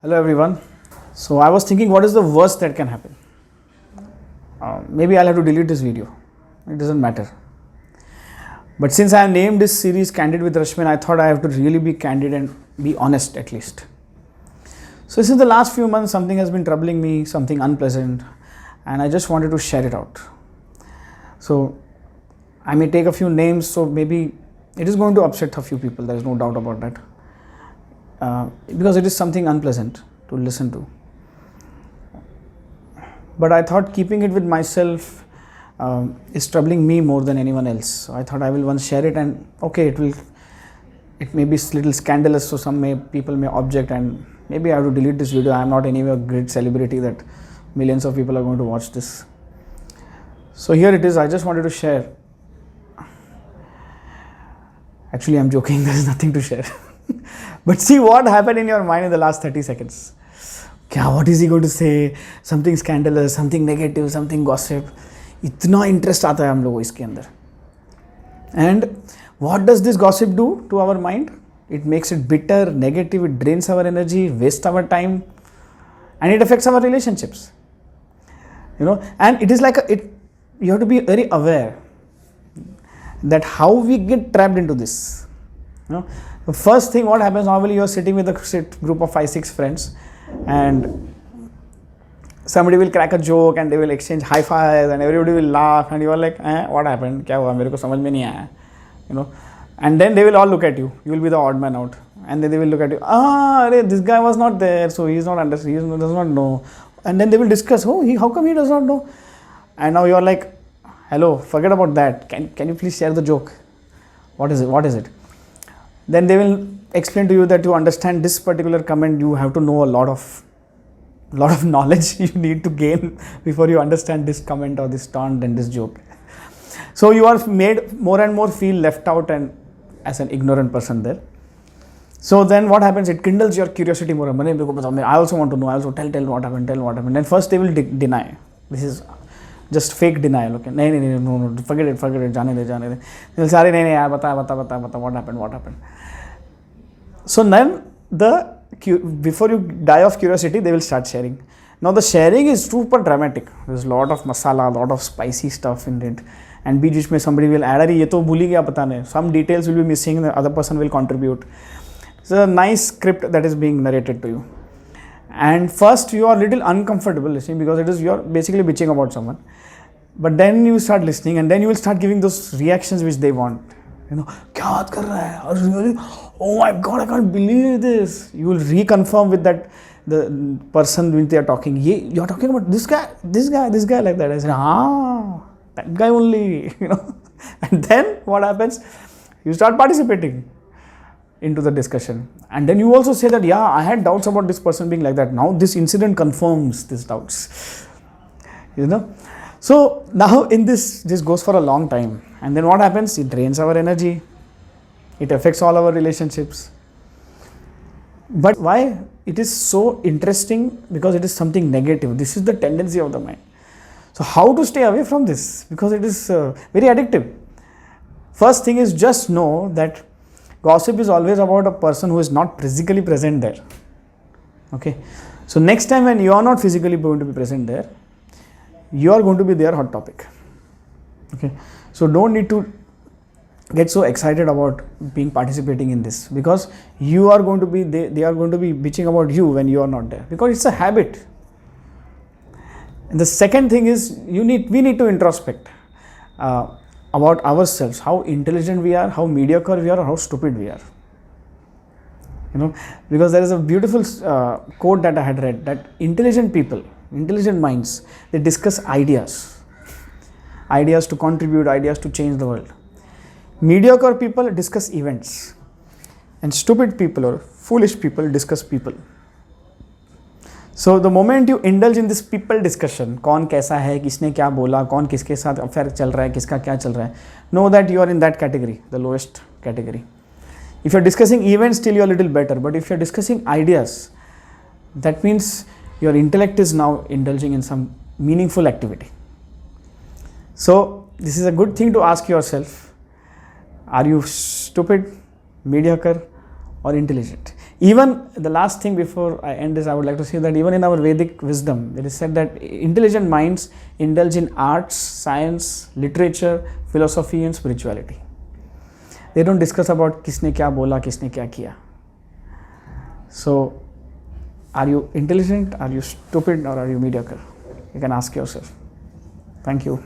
Hello everyone. So I was thinking, what is the worst that can happen? Maybe I'll have to delete this video. It doesn't matter. But since I named this series Candid with Rashmin, I thought I have to really be candid and be honest at least. So since the last few months, something has been troubling me, something unpleasant, and I just wanted to share it out. So I may take a few names, so maybe it is going to upset a few people, there is no doubt about that. Because it is something unpleasant to listen to. But I thought keeping it with myself is troubling me more than anyone else. So I thought I will once share it, and okay, it may be a little scandalous, so people may object, and maybe I have to delete this video. I am not anyway a great celebrity that millions of people are going to watch this. So here it is. I just wanted to share. Actually, I'm joking. There is nothing to share. But see what happened in your mind in the last 30 seconds. What is he going to say? Something scandalous, something negative, something gossip. इतना interest आता है हम लोगों इसके अंदर. And what does this gossip do to our mind? It makes it bitter, negative, it drains our energy, wastes our time, and it affects our relationships. And it is like you have to be very aware that how we get trapped into this. The first thing, what happens normally, you are sitting with a group of 5-6 friends, and somebody will crack a joke and they will exchange high fives and everybody will laugh, and you are like, what happened? Kya hua? Mere ko samajh mein nahi aaya. And then they will all look at you. You will be the odd man out, and then they will look at you. This guy was not there, so he does not know. And then they will discuss, how come he does not know? And now you are like, hello, forget about that. Can you please share the joke? What is it? Then they will explain to you that to understand this particular comment, you have to know a lot of knowledge you need to gain before you understand this comment or this taunt and this joke. So you are made more and more feel left out and as an ignorant person there. So then what happens? It kindles your curiosity more. I also want to know. I also tell what happened. Then first they will deny. This is just fake denial. Okay, no, forget it. Jane de. They'll say, no, bata, what happened. So then before you die of curiosity, they will start sharing. Now the sharing is super dramatic. There's a lot of masala, a lot of spicy stuff in it. And beech mein somebody will add, ye to bhuli gaya pata nahi. Some details will be missing, the other person will contribute. It's a nice script that is being narrated to you. And first you are a little uncomfortable listening because you're basically bitching about someone. But then you start listening, and then you will start giving those reactions which they want. Kya baat kar raha hai? Oh my God, I can't believe this. You will reconfirm with the person when they are talking. You're talking about this guy like that. I said, that guy only, And then what happens? You start participating into the discussion. And then you also say that, I had doubts about this person being like that. Now this incident confirms these doubts. So now in this goes for a long time. And then what happens? It drains our energy. It affects all our relationships. But why? It is so interesting because it is something negative. This is the tendency of the mind. So how to stay away from this? Because it is very addictive. First thing is, just know that gossip is always about a person who is not physically present there. Okay. So next time when you are not physically going to be present there, you are going to be their hot topic. Okay. So don't need to get so excited about participating in this, because you are going to be, they are going to be bitching about you when you are not there, because it's a habit. And the second thing is, we need to introspect about ourselves, how intelligent we are, how mediocre we are, or how stupid we are. Because there is a beautiful quote that I had read, that intelligent people, intelligent minds, they discuss ideas to contribute, ideas to change the world. Mediocre people discuss events, and stupid people or foolish people discuss people. So the moment you indulge in this people discussion, कौन कैसा है, किसने क्या बोला, कौन किसके साथ affair चल रहा है, किसका क्या चल रहा है, know that you are in that category, the lowest category. If you are discussing events, still you are a little better. But if you are discussing ideas, that means your intellect is now indulging in some meaningful activity. So this is a good thing to ask yourself. Are you stupid, mediocre, or intelligent? Even the last thing before I end this, I would like to say that even in our Vedic wisdom, it is said that intelligent minds indulge in arts, science, literature, philosophy, and spirituality. They don't discuss about किसने क्या बोला, किसने क्या किया. So, are you intelligent, are you stupid, or are you mediocre? You can ask yourself. Thank you.